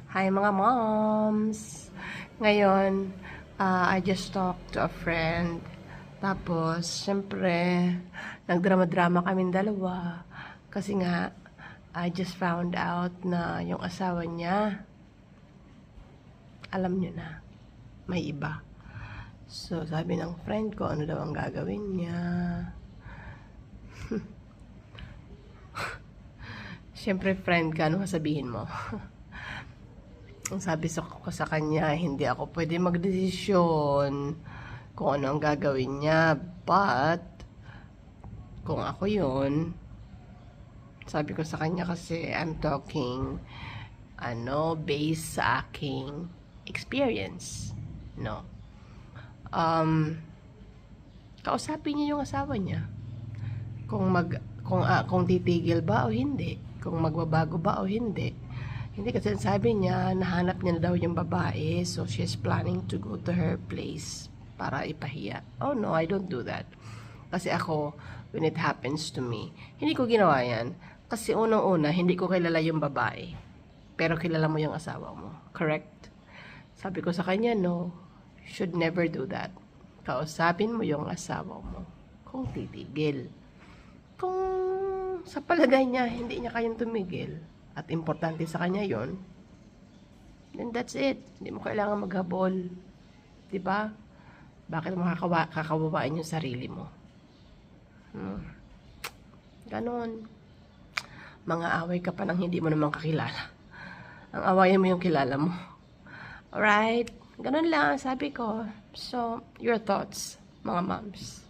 Hi mga moms! Ngayon, I just talked to a friend. Tapos, syempre, nagdrama-drama kaming dalawa. Kasi nga, I just found out na yung asawa niya, alam niyo na, may iba. So, sabi ng friend ko, ano daw ang gagawin niya. Syempre, friend ka, ano sabihin mo? Ang sabi ko sa kanya, hindi ako pwede magdesisyon kung ano ang gagawin niya. But, kung ako yun, sabi ko sa kanya kasi, I'm talking, based sa aking experience. No? Kausapin niya yung asawa niya. Kung titigil ba o hindi. Kung magbabago ba o hindi. Hindi kasi sabi niya, nahanap niya na daw yung babae, so she's planning to go to her place para ipahiya. Oh no, I don't do that. Kasi ako, when it happens to me, hindi ko ginawa yan. Kasi unang-una, hindi ko kilala yung babae. Pero kilala mo yung asawa mo. Correct? Sabi ko sa kanya, no, should never do that. Kausapin mo yung asawa mo kung titigil. Kung sa palagay niya, hindi niya kayang tumigil, at importante sa kanya yon, then that's it. Hindi mo kailangan maghabol. Diba? Bakit mo kakawawain yung sarili mo? Ganon. Mga away ka pa nang hindi mo naman kakilala. Ang awayan mo yung kilala mo. Alright? Ganon lang, sabi ko. So, your thoughts, mga moms?